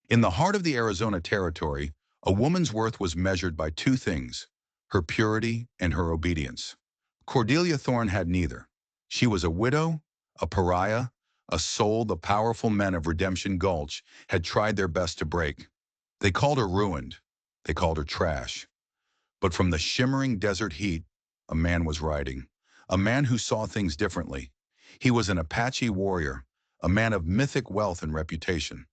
In the heart of the Arizona Territory, a woman's worth was measured by two things: her purity and her obedience. Cordelia Thorne had neither. She was a widow, a pariah, a soul the powerful men of Redemption Gulch had tried their best to break. They called her ruined. They called her trash. But from the shimmering desert heat, a man was riding. A man who saw things differently. He was an Apache warrior, a man of mythic wealth and reputation.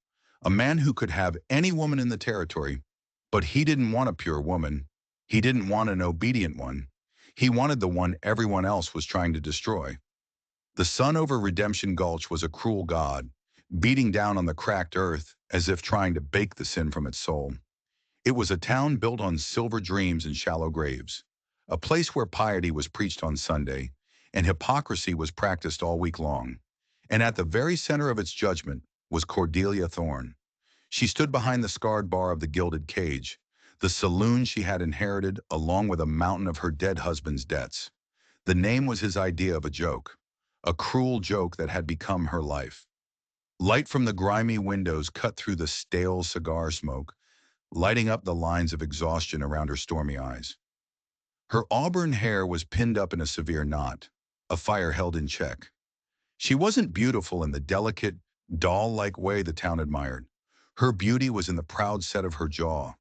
A man who could have any woman in the territory, but he didn't want a pure woman. He didn't want an obedient one. He wanted the one everyone else was trying to destroy. The sun over Redemption Gulch was a cruel god, beating down on the cracked earth as if trying to bake the sin from its soul. It was a town built on silver dreams and shallow graves, a place where piety was preached on Sunday and hypocrisy was practiced all week long. And at the very center of its judgment was Cordelia Thorne. She stood behind the scarred bar of the Gilded Cage, the saloon she had inherited along with a mountain of her dead husband's debts. The name was his idea of a joke, a cruel joke that had become her life. Light from the grimy windows cut through the stale cigar smoke, lighting up the lines of exhaustion around her stormy eyes. Her auburn hair was pinned up in a severe knot, a fire held in check. She wasn't beautiful in the delicate, doll-like way the town admired. Her beauty was in the proud set of her jaw,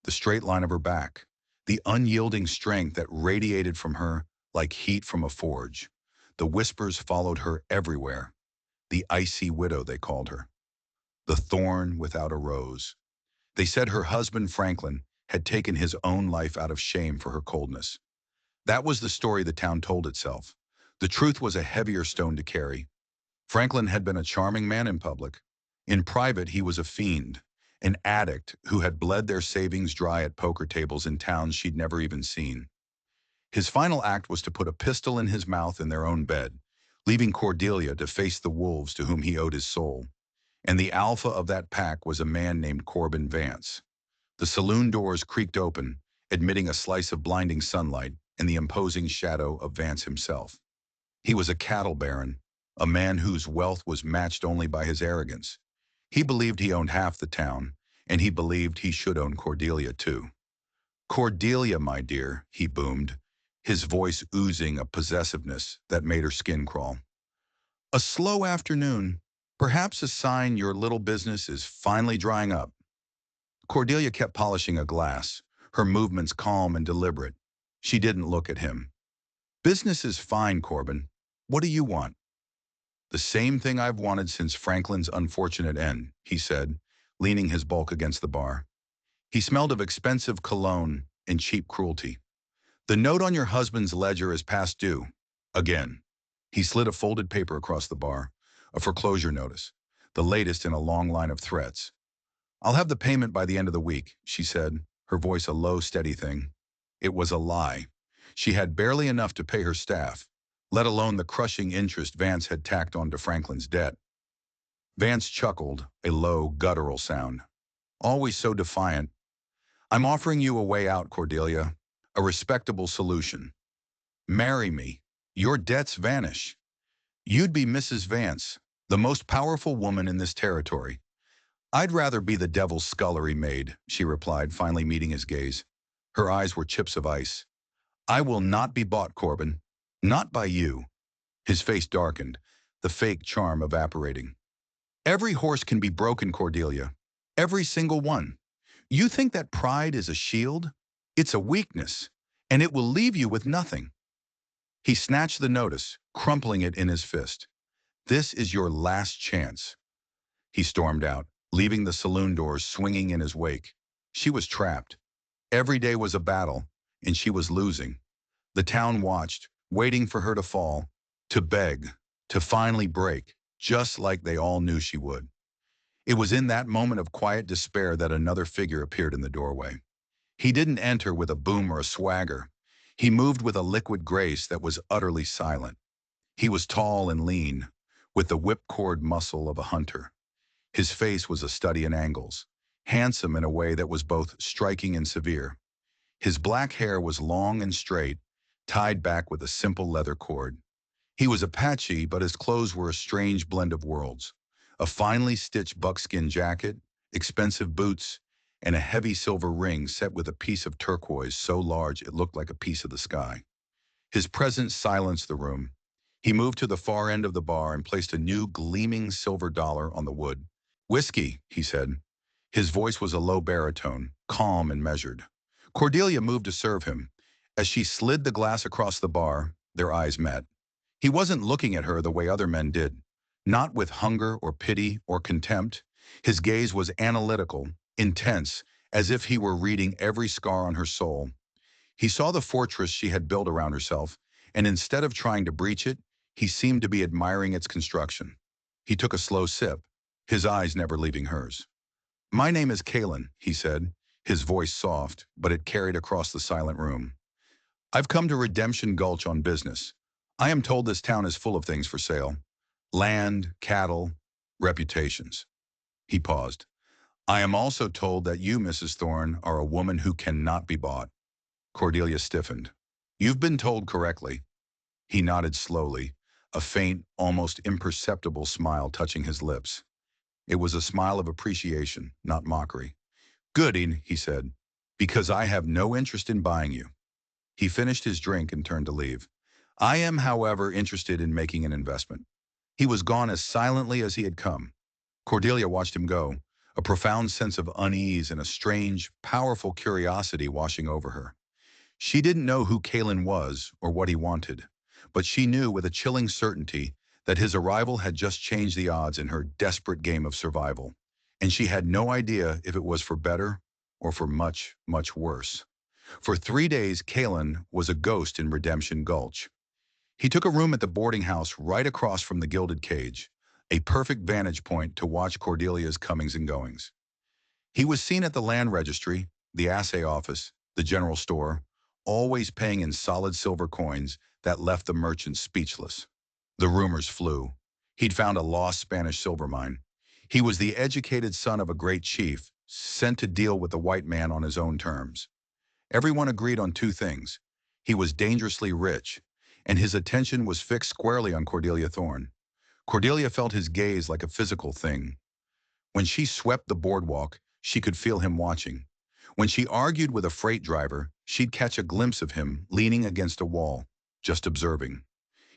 the straight line of her back, the unyielding strength that radiated from her like heat from a forge. The whispers followed her everywhere. The icy widow, they called her. The thorn without a rose. They said her husband, Franklin, had taken his own life out of shame for her coldness. That was the story the town told itself. The truth was a heavier stone to carry. Franklin had been a charming man in public. In private, he was a fiend, an addict who had bled their savings dry at poker tables in towns she'd never even seen. His final act was to put a pistol in his mouth in their own bed, leaving Cordelia to face the wolves to whom he owed his soul. And the alpha of that pack was a man named Corbin Vance. The saloon doors creaked open, admitting a slice of blinding sunlight and the imposing shadow of Vance himself. He was a cattle baron, a man whose wealth was matched only by his arrogance. He believed he owned half the town, and he believed he should own Cordelia too. "Cordelia, my dear," he boomed, his voice oozing a possessiveness that made her skin crawl. "A slow afternoon, perhaps a sign your little business is finally drying up." Cordelia kept polishing a glass, her movements calm and deliberate. She didn't look at him. "Business is fine, Corbin. What do you want?" "The same thing I've wanted since Franklin's unfortunate end," he said, leaning his bulk against the bar. He smelled of expensive cologne and cheap cruelty. "The note on your husband's ledger is past due. Again." He slid a folded paper across the bar, a foreclosure notice, the latest in a long line of threats. "I'll have the payment by the end of the week," she said, her voice a low, steady thing. It was a lie. She had barely enough to pay her staff, let alone the crushing interest Vance had tacked onto Franklin's debt. Vance chuckled, a low, guttural sound. Always so defiant. "I'm offering you a way out, Cordelia. A respectable solution. Marry me. Your debts vanish. You'd be Mrs. Vance, the most powerful woman in this territory." "I'd rather be the devil's scullery maid," she replied, finally meeting his gaze. Her eyes were chips of ice. "I will not be bought, Corbin. Not by you." His face darkened, the fake charm evaporating. "Every horse can be broken, Cordelia. Every single one. You think that pride is a shield? It's a weakness, and it will leave you with nothing." He snatched the notice, crumpling it in his fist. "This is your last chance." He stormed out, leaving the saloon doors swinging in his wake. She was trapped. Every day was a battle, and she was losing. The town watched, waiting for her to fall, to beg, to finally break, just like they all knew she would. It was in that moment of quiet despair that another figure appeared in the doorway. He didn't enter with a boom or a swagger. He moved with a liquid grace that was utterly silent. He was tall and lean, with the whipcord muscle of a hunter. His face was a study in angles, handsome in a way that was both striking and severe. His black hair was long and straight, tied back with a simple leather cord. He was Apache, but his clothes were a strange blend of worlds. A finely stitched buckskin jacket, expensive boots, and a heavy silver ring set with a piece of turquoise so large it looked like a piece of the sky. His presence silenced the room. He moved to the far end of the bar and placed a new gleaming silver dollar on the wood. "Whiskey," he said. His voice was a low baritone, calm and measured. Cordelia moved to serve him. As she slid the glass across the bar, their eyes met. He wasn't looking at her the way other men did, not with hunger or pity or contempt. His gaze was analytical, intense, as if he were reading every scar on her soul. He saw the fortress she had built around herself, and instead of trying to breach it, he seemed to be admiring its construction. He took a slow sip, his eyes never leaving hers. "My name is Kalen," he said, his voice soft, but it carried across the silent room. "I've come to Redemption Gulch on business. I am told this town is full of things for sale. Land, cattle, reputations." He paused. "I am also told that you, Mrs. Thorne, are a woman who cannot be bought." Cordelia stiffened. "You've been told correctly." He nodded slowly, a faint, almost imperceptible smile touching his lips. It was a smile of appreciation, not mockery. "Good," he said, "because I have no interest in buying you." He finished his drink and turned to leave. "I am, however, interested in making an investment." He was gone as silently as he had come. Cordelia watched him go, a profound sense of unease and a strange, powerful curiosity washing over her. She didn't know who Kalen was or what he wanted, but she knew with a chilling certainty that his arrival had just changed the odds in her desperate game of survival, and she had no idea if it was for better or for much, much worse. For 3 days, Kalen was a ghost in Redemption Gulch. He took a room at the boarding house right across from the Gilded Cage, a perfect vantage point to watch Cordelia's comings and goings. He was seen at the land registry, the assay office, the general store, always paying in solid silver coins that left the merchants speechless. The rumors flew. He'd found a lost Spanish silver mine. He was the educated son of a great chief, sent to deal with the white man on his own terms. Everyone agreed on two things. He was dangerously rich, and his attention was fixed squarely on Cordelia Thorne. Cordelia felt his gaze like a physical thing. When she swept the boardwalk, she could feel him watching. When she argued with a freight driver, she'd catch a glimpse of him leaning against a wall, just observing.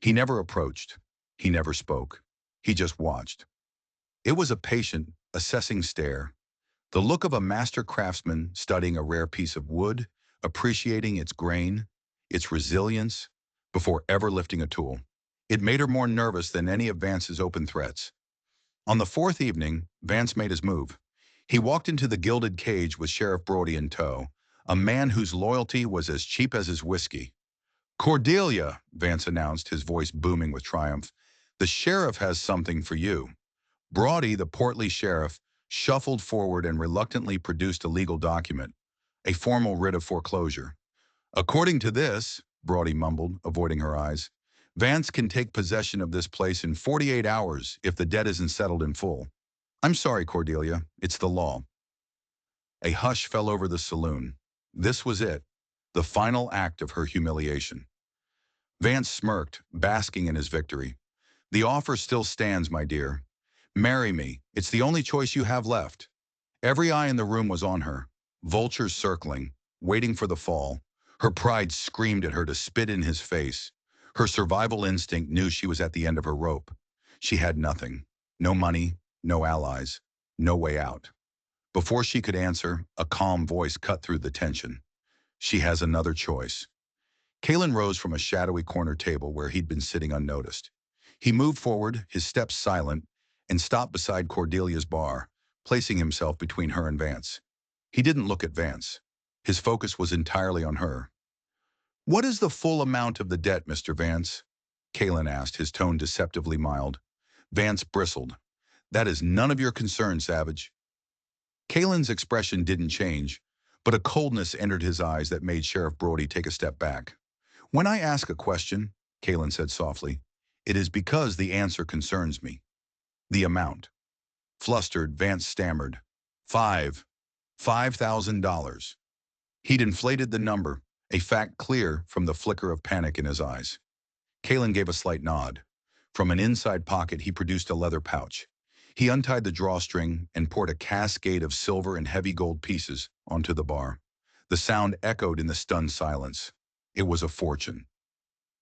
He never approached. He never spoke. He just watched. It was a patient, assessing stare, the look of a master craftsman studying a rare piece of wood, appreciating its grain, its resilience, before ever lifting a tool. It made her more nervous than any of Vance's open threats. On the fourth evening, Vance made his move. He walked into the Gilded Cage with Sheriff Brody in tow, a man whose loyalty was as cheap as his whiskey. "Cordelia," Vance announced, his voice booming with triumph, "the sheriff has something for you." Brody, the portly sheriff, shuffled forward and reluctantly produced a legal document, a formal writ of foreclosure. "According to this," Brody mumbled, avoiding her eyes, "Vance can take possession of this place in 48 hours if the debt isn't settled in full." "I'm sorry, Cordelia, it's the law." A hush fell over the saloon. This was it, the final act of her humiliation. Vance smirked, basking in his victory. "The offer still stands, my dear. Marry me. It's the only choice you have left." Every eye in the room was on her, vultures circling, waiting for the fall. Her pride screamed at her to spit in his face. Her survival instinct knew she was at the end of her rope. She had nothing. No money, no allies, no way out. Before she could answer, a calm voice cut through the tension. "She has another choice." Kalen rose from a shadowy corner table where he'd been sitting unnoticed. He moved forward, his steps silent, and stopped beside Cordelia's bar, placing himself between her and Vance. He didn't look at Vance. His focus was entirely on her. "What is the full amount of the debt, Mr. Vance?" Kalen asked, his tone deceptively mild. Vance bristled. "That is none of your concern, Savage." Kalen's expression didn't change, but a coldness entered his eyes that made Sheriff Brody take a step back. "When I ask a question," Kalen said softly, "it is because the answer concerns me." "The amount." Flustered, Vance stammered. $5,000. He'd inflated the number, a fact clear from the flicker of panic in his eyes. Kalen gave a slight nod. From an inside pocket, he produced a leather pouch. He untied the drawstring and poured a cascade of silver and heavy gold pieces onto the bar. The sound echoed in the stunned silence. It was a fortune.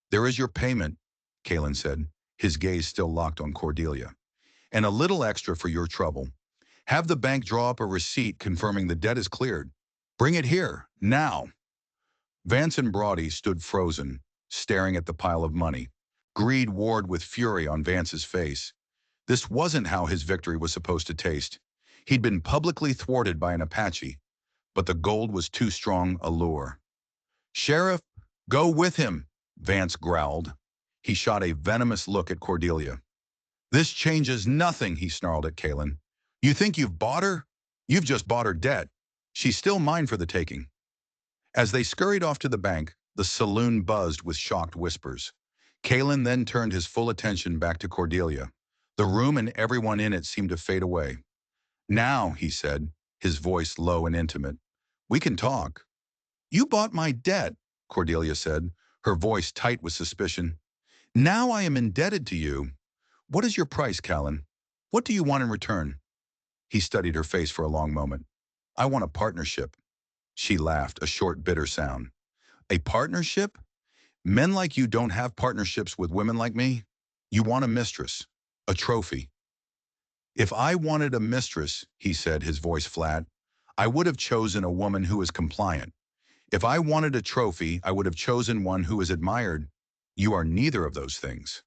"There is your payment," Kalen said, his gaze still locked on Cordelia. "And a little extra for your trouble. Have the bank draw up a receipt confirming the debt is cleared. Bring it here, now." Vance and Brody stood frozen, staring at the pile of money. Greed warred with fury on Vance's face. This wasn't how his victory was supposed to taste. He'd been publicly thwarted by an Apache, but the gold was too strong a lure. "Sheriff, go with him," Vance growled. He shot a venomous look at Cordelia. "This changes nothing," he snarled at Kalen. "You think you've bought her? You've just bought her debt. She's still mine for the taking." As they scurried off to the bank, the saloon buzzed with shocked whispers. Kalen then turned his full attention back to Cordelia. The room and everyone in it seemed to fade away. "Now," he said, his voice low and intimate, "we can talk." "You bought my debt," Cordelia said, her voice tight with suspicion. "Now I am indebted to you. What is your price, Callan? What do you want in return?" He studied her face for a long moment. "I want a partnership." She laughed, a short, bitter sound. "A partnership? Men like you don't have partnerships with women like me. You want a mistress, a trophy." "If I wanted a mistress," he said, his voice flat, "I would have chosen a woman who is compliant. If I wanted a trophy, I would have chosen one who is admired. You are neither of those things."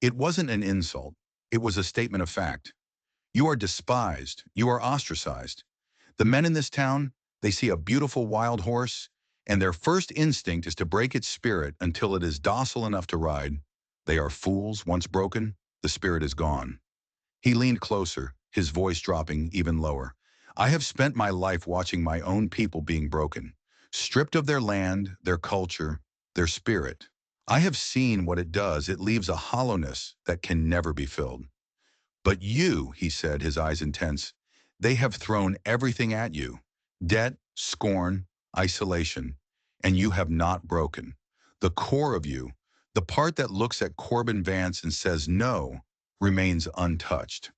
It wasn't an insult. It was a statement of fact. You are despised. You are ostracized. The men in this town, they see a beautiful wild horse, and their first instinct is to break its spirit until it is docile enough to ride. They are fools. Once broken, the spirit is gone. He leaned closer, his voice dropping even lower. "I have spent my life watching my own people being broken, stripped of their land, their culture, their spirit. I have seen what it does. It leaves a hollowness that can never be filled. But you," he said, his eyes intense, "they have thrown everything at you. Debt, scorn, isolation, and you have not broken. The core of you, the part that looks at Corbin Vance and says no, remains untouched.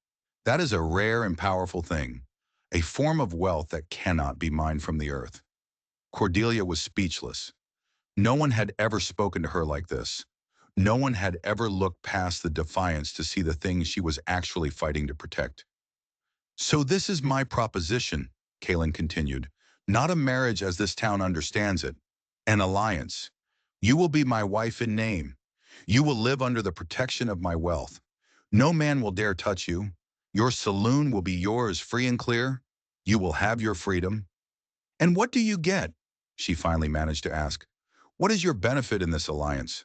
That is a rare and powerful thing, a form of wealth that cannot be mined from the earth." Cordelia was speechless. No one had ever spoken to her like this. No one had ever looked past the defiance to see the things she was actually fighting to protect. "So this is my proposition," Kalen continued. "Not a marriage as this town understands it. An alliance. You will be my wife in name. You will live under the protection of my wealth. No man will dare touch you. Your saloon will be yours free and clear. You will have your freedom." "And what do you get?" she finally managed to ask. "What is your benefit in this alliance?"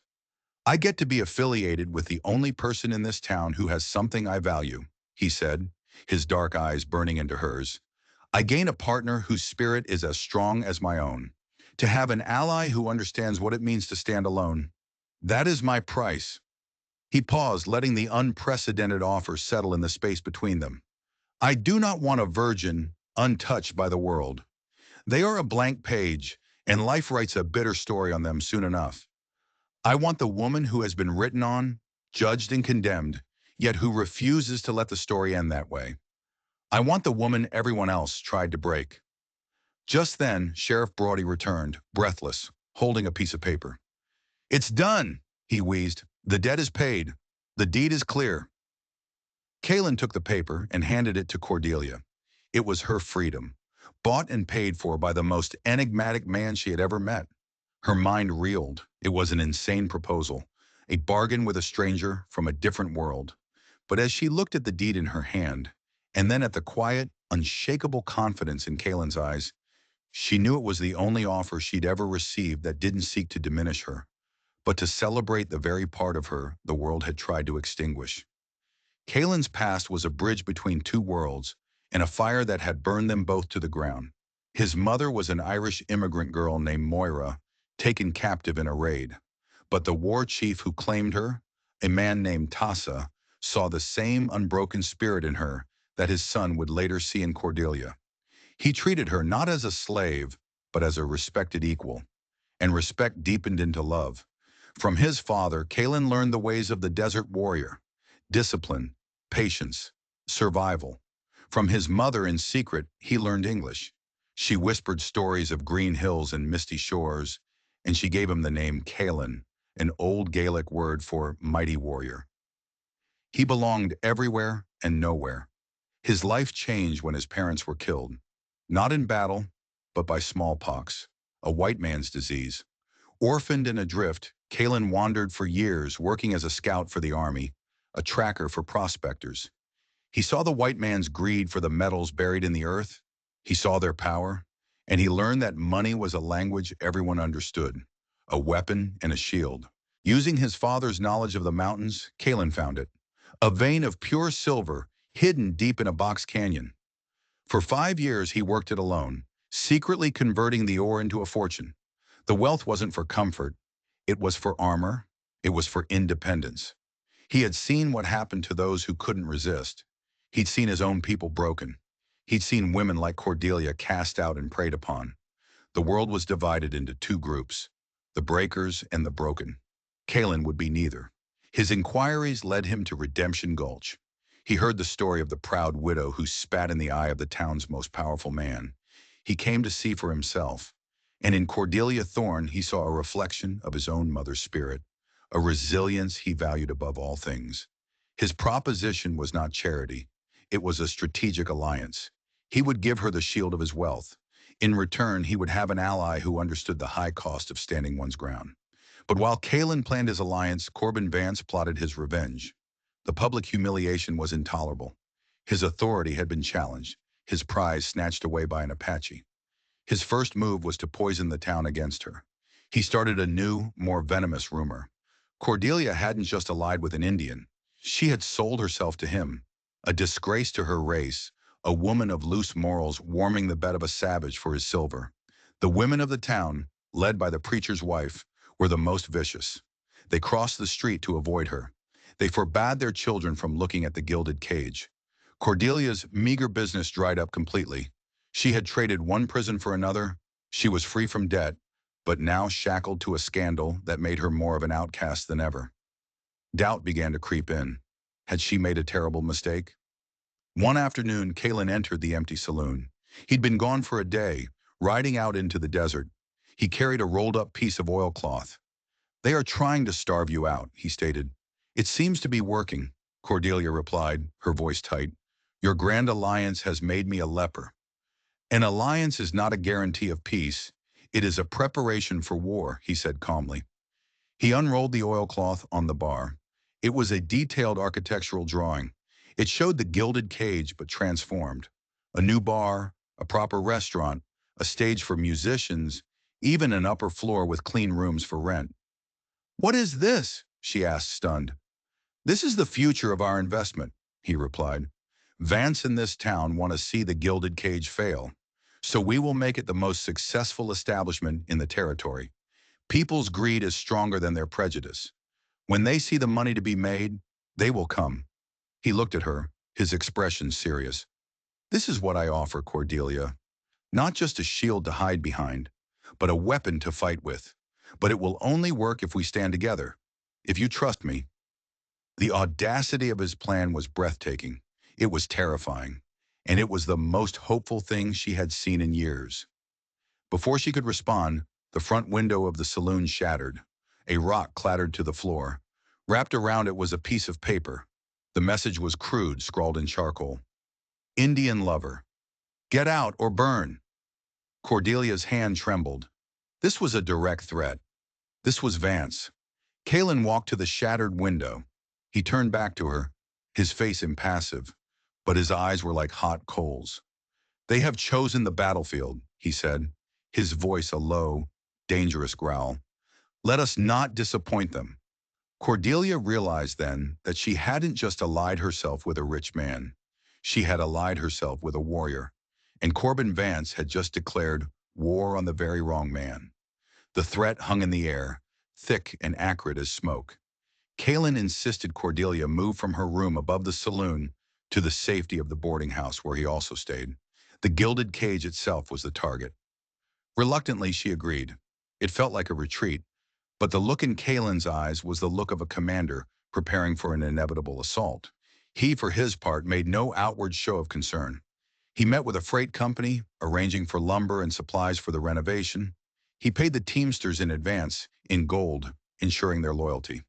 "I get to be affiliated with the only person in this town who has something I value," he said, his dark eyes burning into hers. "I gain a partner whose spirit is as strong as my own. To have an ally who understands what it means to stand alone. That is my price." He paused, letting the unprecedented offer settle in the space between them. "I do not want a virgin untouched by the world. They are a blank page, and life writes a bitter story on them soon enough. I want the woman who has been written on, judged and condemned, yet who refuses to let the story end that way. I want the woman everyone else tried to break." Just then, Sheriff Brody returned, breathless, holding a piece of paper. "It's done," he wheezed. "The debt is paid. The deed is clear." Kalen took the paper and handed it to Cordelia. It was her freedom, bought and paid for by the most enigmatic man she had ever met. Her mind reeled. It was an insane proposal, a bargain with a stranger from a different world. But as she looked at the deed in her hand, and then at the quiet, unshakable confidence in Kalen's eyes, she knew it was the only offer she'd ever received that didn't seek to diminish her, but to celebrate the very part of her the world had tried to extinguish. Kalen's past was a bridge between two worlds, and a fire that had burned them both to the ground. His mother was an Irish immigrant girl named Moira, taken captive in a raid. But the war chief who claimed her, a man named Tassa, saw the same unbroken spirit in her that his son would later see in Cordelia. He treated her not as a slave, but as a respected equal, and respect deepened into love. From his father, Kalen learned the ways of the desert warrior: discipline, patience, Survival. From his mother in secret, he learned English. She whispered stories of green hills and misty shores, and she gave him the name Caelan, an old Gaelic word for mighty warrior. He belonged everywhere and nowhere. His life changed when his parents were killed, not in battle, but by smallpox, a white man's disease. Orphaned and adrift, Kalen wandered for years, working as a scout for the army, a tracker for prospectors. He saw the white man's greed for the metals buried in the earth. He saw their power, and he learned that money was a language everyone understood, a weapon and a shield. Using his father's knowledge of the mountains, Kalen found it, a vein of pure silver hidden deep in a box canyon. For 5 years, he worked it alone, secretly converting the ore into a fortune. The wealth wasn't for comfort. It was for armor. It was for independence. He had seen what happened to those who couldn't resist. He'd seen his own people broken. He'd seen women like Cordelia cast out and preyed upon. The world was divided into two groups, the breakers and the broken. Kalen would be neither. His inquiries led him to Redemption Gulch. He heard the story of the proud widow who spat in the eye of the town's most powerful man. He came to see for himself, and in Cordelia Thorne he saw a reflection of his own mother's spirit, a resilience he valued above all things. His proposition was not charity. It was a strategic alliance. He would give her the shield of his wealth. In return, he would have an ally who understood the high cost of standing one's ground. But while Kalen planned his alliance, Corbin Vance plotted his revenge. The public humiliation was intolerable. His authority had been challenged, his prize snatched away by an Apache. His first move was to poison the town against her. He started a new, more venomous rumor. Cordelia hadn't just allied with an Indian. She had sold herself to him, a disgrace to her race, a woman of loose morals warming the bed of a savage for his silver. The women of the town, led by the preacher's wife, were the most vicious. They crossed the street to avoid her. They forbade their children from looking at the gilded cage. Cordelia's meager business dried up completely. She had traded one prison for another. She was free from debt, but now shackled to a scandal that made her more of an outcast than ever. Doubt began to creep in. Had she made a terrible mistake? One afternoon, Kalen entered the empty saloon. He'd been gone for a day, riding out into the desert. He carried a rolled-up piece of oilcloth. "They are trying to starve you out," he stated. "It seems to be working," Cordelia replied, her voice tight. "Your grand alliance has made me a leper." "An alliance is not a guarantee of peace. It is a preparation for war," he said calmly. He unrolled the oilcloth on the bar. It was a detailed architectural drawing. It showed the gilded cage, but transformed. A new bar, a proper restaurant, a stage for musicians, even an upper floor with clean rooms for rent. "What is this?" she asked, stunned. "This is the future of our investment," he replied. "Vance and this town want to see the gilded cage fail, so we will make it the most successful establishment in the territory. People's greed is stronger than their prejudice. When they see the money to be made, they will come." He looked at her, his expression serious. "This is what I offer, Cordelia. Not just a shield to hide behind, but a weapon to fight with. But it will only work if we stand together, if you trust me." The audacity of his plan was breathtaking. It was terrifying. And it was the most hopeful thing she had seen in years. Before she could respond, the front window of the saloon shattered. A rock clattered to the floor. Wrapped around it was a piece of paper. The message was crude, scrawled in charcoal. "Indian lover. Get out or burn." Cordelia's hand trembled. This was a direct threat. This was Vance. Kalen walked to the shattered window. He turned back to her, his face impassive, but his eyes were like hot coals. "They have chosen the battlefield," he said, his voice a low, dangerous growl. "Let us not disappoint them." Cordelia realized then that she hadn't just allied herself with a rich man. She had allied herself with a warrior, and Corbin Vance had just declared war on the very wrong man. The threat hung in the air, thick and acrid as smoke. Kalen insisted Cordelia move from her room above the saloon to the safety of the boarding house where he also stayed. The gilded cage itself was the target. Reluctantly, she agreed. It felt like a retreat, but the look in Kalen's eyes was the look of a commander preparing for an inevitable assault. He, for his part, made no outward show of concern. He met with a freight company, arranging for lumber and supplies for the renovation. He paid the Teamsters in advance, in gold, ensuring their loyalty.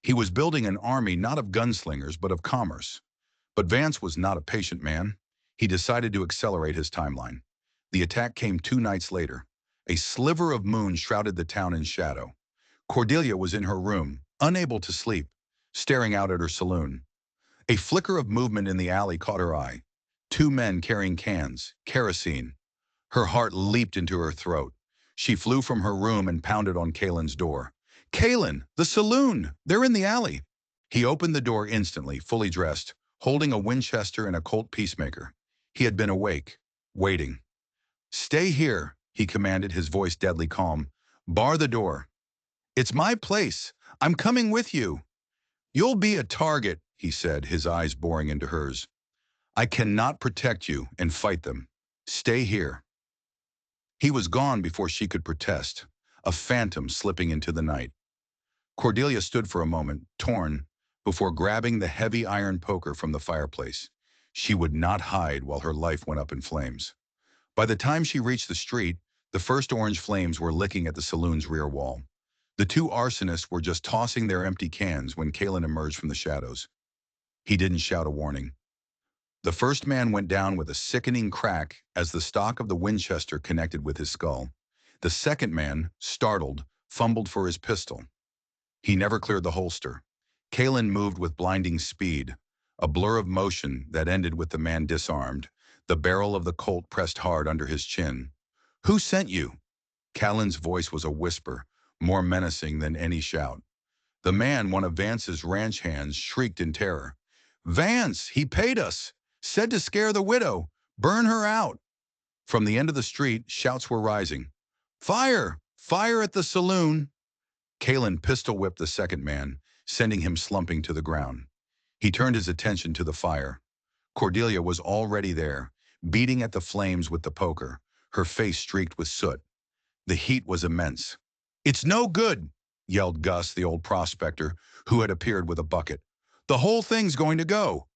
He was building an army not of gunslingers, but of commerce. But Vance was not a patient man. He decided to accelerate his timeline. The attack came 2 nights later. A sliver of moon shrouded the town in shadow. Cordelia was in her room, unable to sleep, staring out at her saloon. A flicker of movement in the alley caught her eye. 2 men carrying cans, kerosene. Her heart leaped into her throat. She flew from her room and pounded on Kalen's door. "Kalen, the saloon! They're in the alley!" He opened the door instantly, fully dressed, holding a Winchester and a Colt Peacemaker. He had been awake, waiting. "Stay here," he commanded, his voice deadly calm. "Bar the door." "It's my place. I'm coming with you." "You'll be a target," he said, his eyes boring into hers. "I cannot protect you and fight them. Stay here." He was gone before she could protest, a phantom slipping into the night. Cordelia stood for a moment, torn, before grabbing the heavy iron poker from the fireplace. She would not hide while her life went up in flames. By the time she reached the street, the first orange flames were licking at the saloon's rear wall. The 2 arsonists were just tossing their empty cans when Kalen emerged from the shadows. He didn't shout a warning. The first man went down with a sickening crack as the stock of the Winchester connected with his skull. The second man, startled, fumbled for his pistol. He never cleared the holster. Kalen moved with blinding speed, a blur of motion that ended with the man disarmed, the barrel of the Colt pressed hard under his chin. "Who sent you?" Kalen's voice was a whisper, more menacing than any shout. The man, one of Vance's ranch hands, shrieked in terror. "Vance, he paid us! Said to scare the widow! Burn her out!" From the end of the street, shouts were rising. "Fire! Fire at the saloon!" Kalen pistol-whipped the second man, sending him slumping to the ground. He turned his attention to the fire. Cordelia was already there, beating at the flames with the poker, her face streaked with soot. The heat was immense. "It's no good," yelled Gus, the old prospector, who had appeared with a bucket. "The whole thing's going to go."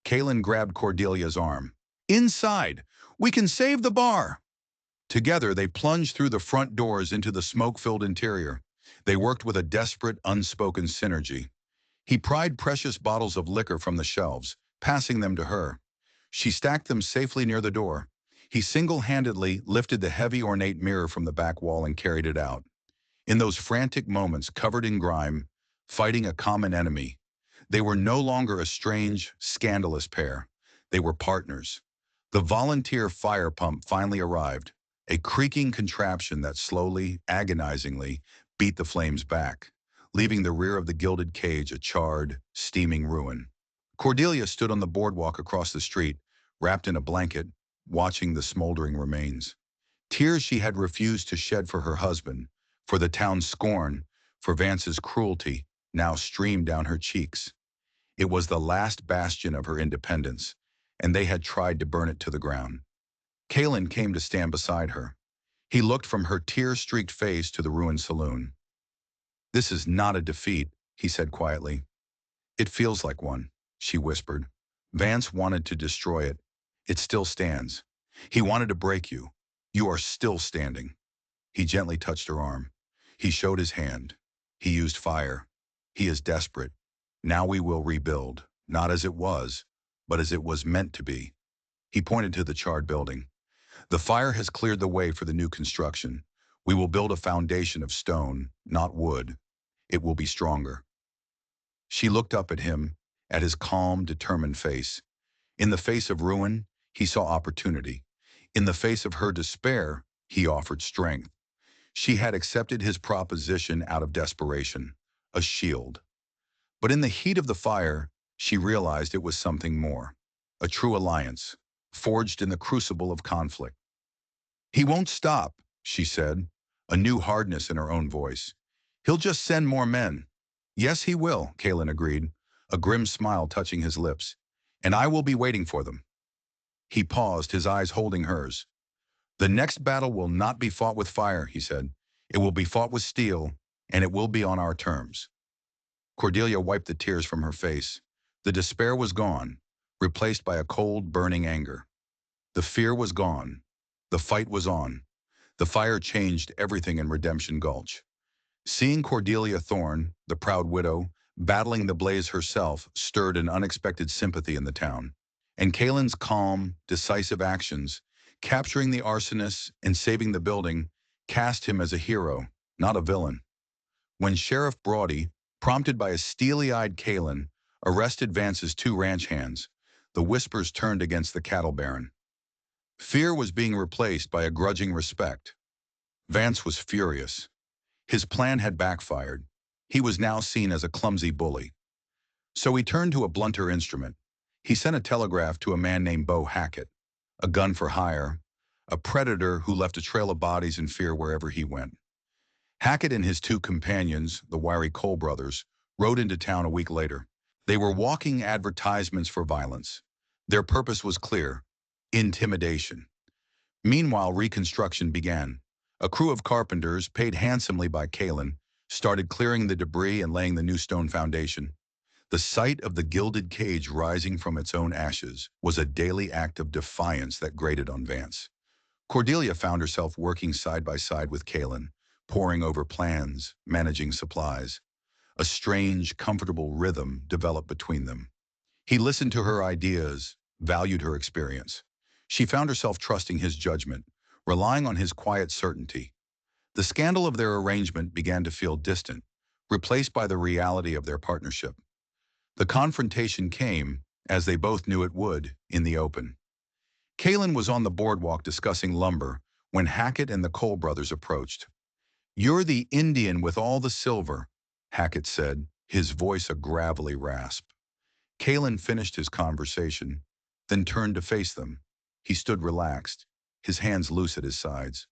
Kalen grabbed Cordelia's arm. "Inside! We can save the bar!" Together, they plunged through the front doors into the smoke-filled interior. They worked with a desperate, unspoken synergy. He pried precious bottles of liquor from the shelves, passing them to her. She stacked them safely near the door. He single-handedly lifted the heavy, ornate mirror from the back wall and carried it out. In those frantic moments, covered in grime, fighting a common enemy, they were no longer a strange, scandalous pair. They were partners. The volunteer fire pump finally arrived, a creaking contraption that slowly, agonizingly, beat the flames back, leaving the rear of the gilded cage a charred, steaming ruin. Cordelia stood on the boardwalk across the street, wrapped in a blanket, watching the smoldering remains. Tears she had refused to shed for her husband, for the town's scorn, for Vance's cruelty, now streamed down her cheeks. It was the last bastion of her independence, and they had tried to burn it to the ground. Kalen came to stand beside her. He looked from her tear-streaked face to the ruined saloon. "This is not a defeat," he said quietly. "It feels like one," she whispered. "Vance wanted to destroy it. It still stands. He wanted to break you. You are still standing." He gently touched her arm. He showed his hand. He used fire. He is desperate. Now we will rebuild, not as it was, but as it was meant to be. He pointed to the charred building. "The fire has cleared the way for the new construction. We will build a foundation of stone, not wood. It will be stronger." She looked up at him, at his calm, determined face. In the face of ruin, he saw opportunity. In the face of her despair, he offered strength. She had accepted his proposition out of desperation, a shield. But in the heat of the fire, she realized it was something more, a true alliance, forged in the crucible of conflict. "He won't stop," she said, a new hardness in her own voice. "He'll just send more men." "Yes, he will," Kalen agreed, a grim smile touching his lips. "And I will be waiting for them." He paused, his eyes holding hers. "The next battle will not be fought with fire," he said. "It will be fought with steel, and it will be on our terms." Cordelia wiped the tears from her face. The despair was gone, replaced by a cold, burning anger. The fear was gone. The fight was on. The fire changed everything in Redemption Gulch. Seeing Cordelia Thorne, the proud widow, battling the blaze herself stirred an unexpected sympathy in the town. And Kalen's calm, decisive actions, capturing the arsonists and saving the building, cast him as a hero, not a villain. When Sheriff Brody, prompted by a steely-eyed Kalen, arrested Vance's two ranch hands, the whispers turned against the cattle baron. Fear was being replaced by a grudging respect. Vance was furious. His plan had backfired. He was now seen as a clumsy bully. So he turned to a blunter instrument. He sent a telegraph to a man named Bo Hackett, a gun for hire, a predator who left a trail of bodies and fear wherever he went. Hackett and his two companions, the wiry Cole brothers, rode into town a week later. They were walking advertisements for violence. Their purpose was clear: intimidation. Meanwhile, reconstruction began. A crew of carpenters, paid handsomely by Kalen, started clearing the debris and laying the new stone foundation. The sight of the gilded cage rising from its own ashes was a daily act of defiance that grated on Vance. Cordelia found herself working side by side with Kalen, poring over plans, managing supplies. A strange, comfortable rhythm developed between them. He listened to her ideas, valued her experience. She found herself trusting his judgment, relying on his quiet certainty. The scandal of their arrangement began to feel distant, replaced by the reality of their partnership. The confrontation came, as they both knew it would, in the open. Kalen was on the boardwalk discussing lumber when Hackett and the Cole brothers approached. "You're the Indian with all the silver," Hackett said, his voice a gravelly rasp. Kalen finished his conversation, then turned to face them. He stood relaxed, his hands loose at his sides.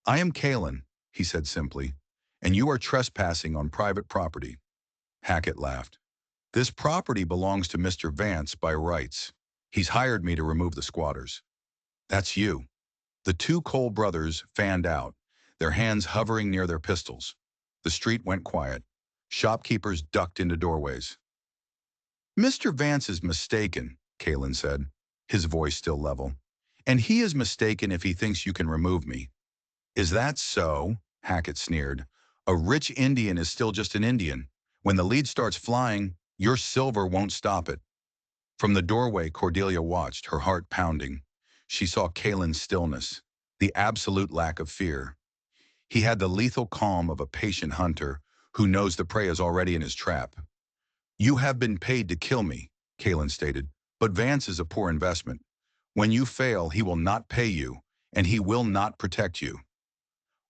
"I am Kalen," he said simply, "and you are trespassing on private property." Hackett laughed. "This property belongs to Mr. Vance by rights. He's hired me to remove the squatters." "That's you." The two Cole brothers fanned out, their hands hovering near their pistols. The street went quiet. Shopkeepers ducked into doorways. "Mr. Vance is mistaken," Kalen said, his voice still level. "And he is mistaken if he thinks you can remove me." "Is that so?" Hackett sneered. "A rich Indian is still just an Indian. When the lead starts flying, your silver won't stop it." From the doorway, Cordelia watched, her heart pounding. She saw Kalen's stillness, the absolute lack of fear. He had the lethal calm of a patient hunter who knows the prey is already in his trap. "You have been paid to kill me," Kalen stated, "but Vance is a poor investment. When you fail, he will not pay you, and he will not protect you."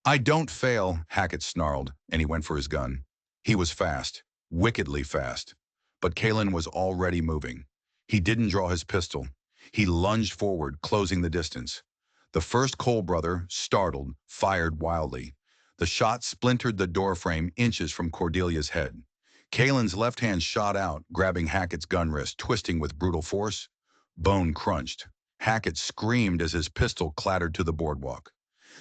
"I don't fail," Hackett snarled, and he went for his gun. He was fast, wickedly fast. But Kalen was already moving. He didn't draw his pistol. He lunged forward, closing the distance. The first Cole brother, startled, fired wildly. The shot splintered the doorframe inches from Cordelia's head. Kalen's left hand shot out, grabbing Hackett's gun wrist, twisting with brutal force. Bone crunched. Hackett screamed as his pistol clattered to the boardwalk.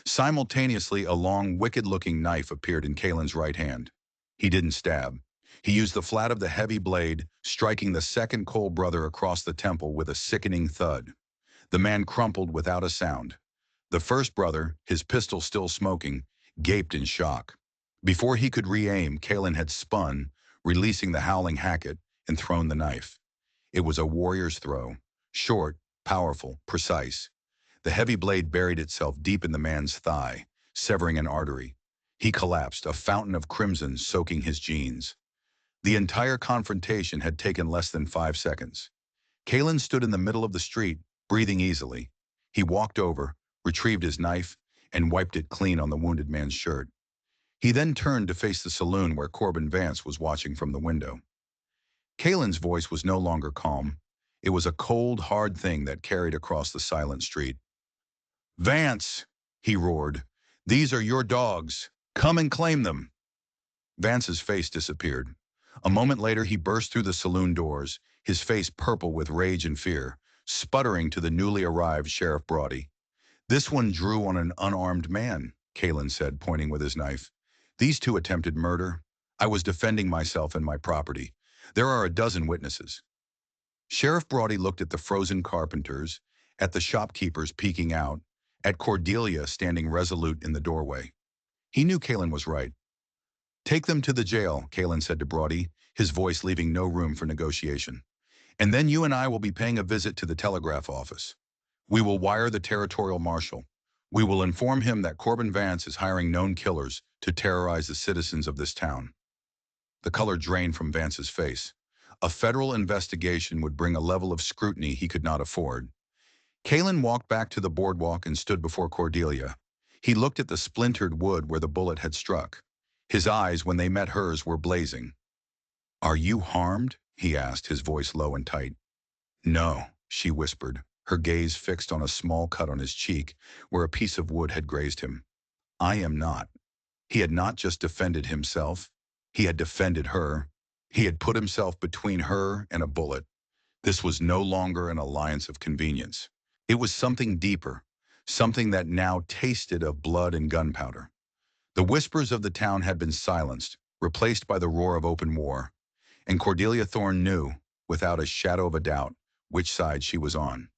Simultaneously, a long, wicked-looking knife appeared in Kalen's right hand. He didn't stab. He used the flat of the heavy blade, striking the second Cole brother across the temple with a sickening thud. The man crumpled without a sound. The first brother, his pistol still smoking, gaped in shock. Before he could re-aim, Kalen had spun, releasing the howling Hackett, and thrown the knife. It was a warrior's throw, short, powerful, precise. The heavy blade buried itself deep in the man's thigh, severing an artery. He collapsed, a fountain of crimson soaking his jeans. The entire confrontation had taken less than 5 seconds. Kalen stood in the middle of the street, breathing easily. He walked over, retrieved his knife, and wiped it clean on the wounded man's shirt. He then turned to face the saloon where Corbin Vance was watching from the window. Kalen's voice was no longer calm. It was a cold, hard thing that carried across the silent street. "Vance," he roared, "these are your dogs. Come and claim them." Vance's face disappeared. A moment later, he burst through the saloon doors, his face purple with rage and fear, sputtering to the newly arrived Sheriff Brody. "This one drew on an unarmed man," Kalen said, pointing with his knife. "These two attempted murder. I was defending myself and my property. There are a dozen witnesses." Sheriff Brawdy looked at the frozen carpenters, at the shopkeepers peeking out, at Cordelia standing resolute in the doorway. He knew Kalen was right. "Take them to the jail," Kalen said to Brawdy, his voice leaving no room for negotiation. "And then you and I will be paying a visit to the telegraph office. We will wire the territorial marshal. We will inform him that Corbin Vance is hiring known killers to terrorize the citizens of this town." The color drained from Vance's face. A federal investigation would bring a level of scrutiny he could not afford. Kalen walked back to the boardwalk and stood before Cordelia. He looked at the splintered wood where the bullet had struck. His eyes, when they met hers, were blazing. "Are you harmed?" he asked, his voice low and tight. "No," she whispered, her gaze fixed on a small cut on his cheek where a piece of wood had grazed him. "I am not." He had not just defended himself. He had defended her. He had put himself between her and a bullet. This was no longer an alliance of convenience. It was something deeper, something that now tasted of blood and gunpowder. The whispers of the town had been silenced, replaced by the roar of open war, and Cordelia Thorne knew, without a shadow of a doubt, which side she was on.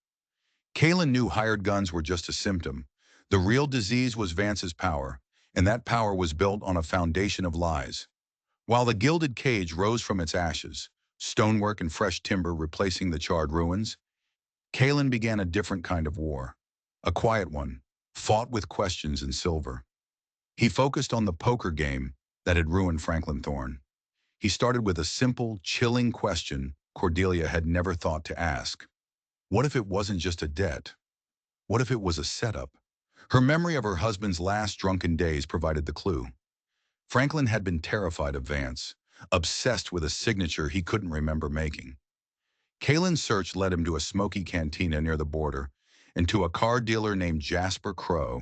Kalen knew hired guns were just a symptom. The real disease was Vance's power, and that power was built on a foundation of lies. While the gilded cage rose from its ashes, stonework and fresh timber replacing the charred ruins, Kalen began a different kind of war, a quiet one, fought with questions and silver. He focused on the poker game that had ruined Franklin Thorne. He started with a simple, chilling question Cordelia had never thought to ask. What if it wasn't just a debt? What if it was a setup? Her memory of her husband's last drunken days provided the clue. Franklin had been terrified of Vance, obsessed with a signature he couldn't remember making. Kalen's search led him to a smoky cantina near the border and to a car dealer named Jasper Crow.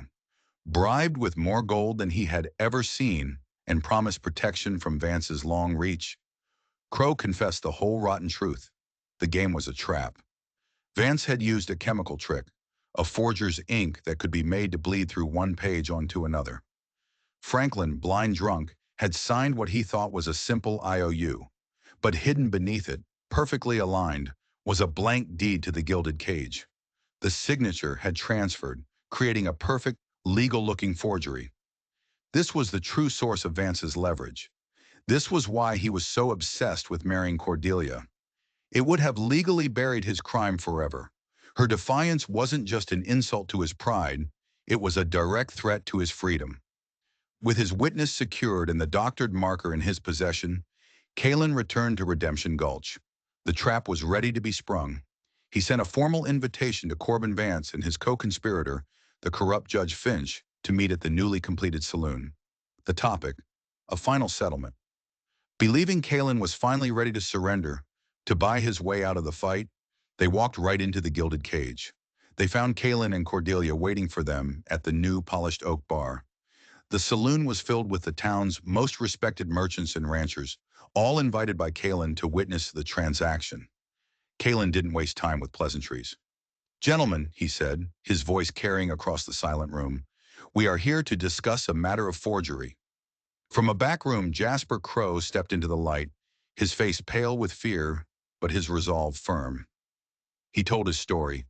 Bribed with more gold than he had ever seen and promised protection from Vance's long reach, Crow confessed the whole rotten truth. The game was a trap. Vance had used a chemical trick, a forger's ink that could be made to bleed through one page onto another. Franklin, blind drunk, had signed what he thought was a simple IOU, but hidden beneath it, perfectly aligned, was a blank deed to the gilded cage. The signature had transferred, creating a perfect, legal-looking forgery. This was the true source of Vance's leverage. This was why he was so obsessed with marrying Cordelia. It would have legally buried his crime forever. Her defiance wasn't just an insult to his pride, it was a direct threat to his freedom. With his witness secured and the doctored marker in his possession, Kalen returned to Redemption Gulch. The trap was ready to be sprung. He sent a formal invitation to Corbin Vance and his co-conspirator, the corrupt Judge Finch, to meet at the newly completed saloon. The topic: a final settlement. Believing Kalen was finally ready to surrender, to buy his way out of the fight, they walked right into the gilded cage. They found Kalen and Cordelia waiting for them at the new polished oak bar. The saloon was filled with the town's most respected merchants and ranchers, all invited by Kalen to witness the transaction. Kalen didn't waste time with pleasantries. "Gentlemen," he said, his voice carrying across the silent room, "we are here to discuss a matter of forgery." From a back room, Jasper Crow stepped into the light, his face pale with fear, but his resolve firm. He told his story.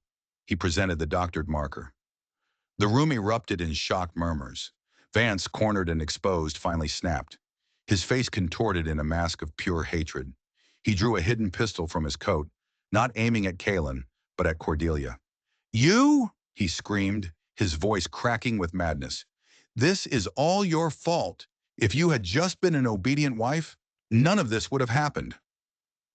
He presented the doctored marker. The room erupted in shocked murmurs. Vance, cornered and exposed, finally snapped. His face contorted in a mask of pure hatred. He drew a hidden pistol from his coat, not aiming at Kalen, but at Cordelia. "You?" he screamed, his voice cracking with madness. "This is all your fault. If you had just been an obedient wife, none of this would have happened."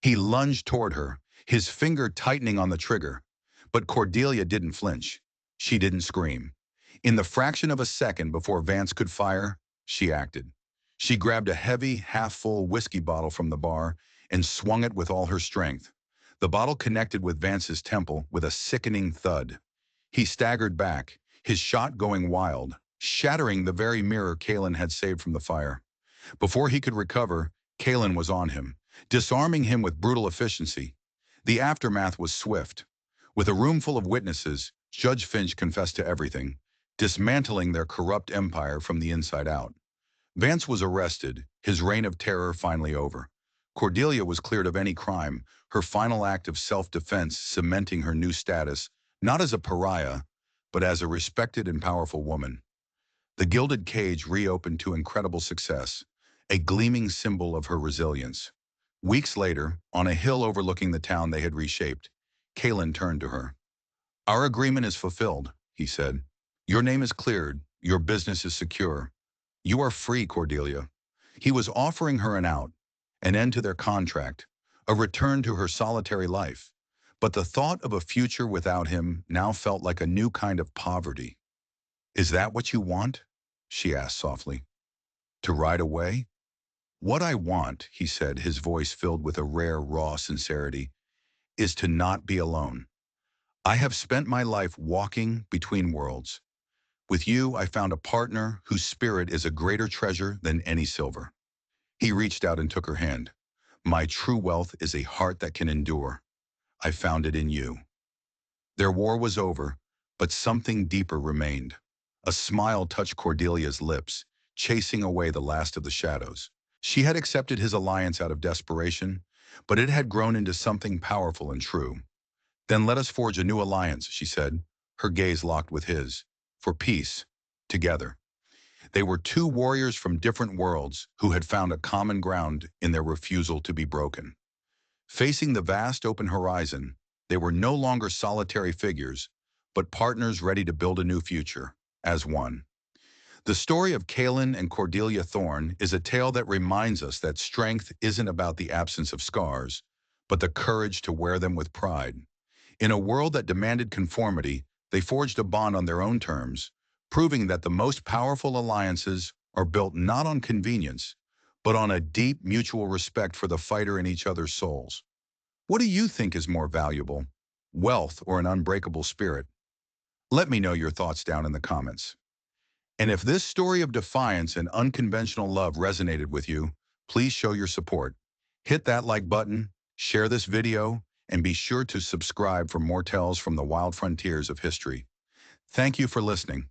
He lunged toward her, his finger tightening on the trigger. But Cordelia didn't flinch. She didn't scream. In the fraction of a second before Vance could fire, she acted. She grabbed a heavy, half-full whiskey bottle from the bar and swung it with all her strength. The bottle connected with Vance's temple with a sickening thud. He staggered back, his shot going wild, shattering the very mirror Kalen had saved from the fire. Before he could recover, Kalen was on him, disarming him with brutal efficiency. The aftermath was swift. With a room full of witnesses, Judge Finch confessed to everything, dismantling their corrupt empire from the inside out. Vance was arrested, his reign of terror finally over. Cordelia was cleared of any crime, her final act of self-defense cementing her new status, not as a pariah, but as a respected and powerful woman. The gilded cage reopened to incredible success, a gleaming symbol of her resilience. Weeks later, on a hill overlooking the town they had reshaped, Kalen turned to her. "Our agreement is fulfilled," he said. "Your name is cleared, your business is secure. You are free, Cordelia." He was offering her an out, an end to their contract, a return to her solitary life. But the thought of a future without him now felt like a new kind of poverty. "Is that what you want?" she asked softly. "To ride away?" "What I want," he said, his voice filled with a rare, raw sincerity, "is to not be alone. I have spent my life walking between worlds. With you, I found a partner whose spirit is a greater treasure than any silver." He reached out and took her hand. "My true wealth is a heart that can endure. I found it in you." Their war was over, but something deeper remained. A smile touched Cordelia's lips, chasing away the last of the shadows. She had accepted his alliance out of desperation, but it had grown into something powerful and true. "Then let us forge a new alliance," she said, her gaze locked with his. "For peace, together." They were two warriors from different worlds who had found a common ground in their refusal to be broken. Facing the vast open horizon, they were no longer solitary figures, but partners ready to build a new future, as one. The story of Kalen and Cordelia Thorne is a tale that reminds us that strength isn't about the absence of scars, but the courage to wear them with pride. In a world that demanded conformity, they forged a bond on their own terms, proving that the most powerful alliances are built not on convenience, but on a deep mutual respect for the fighter in each other's souls. What do you think is more valuable, wealth or an unbreakable spirit? Let me know your thoughts down in the comments. And if this story of defiance and unconventional love resonated with you, please show your support. Hit that like button, share this video, and be sure to subscribe for more tales from the wild frontiers of history. Thank you for listening.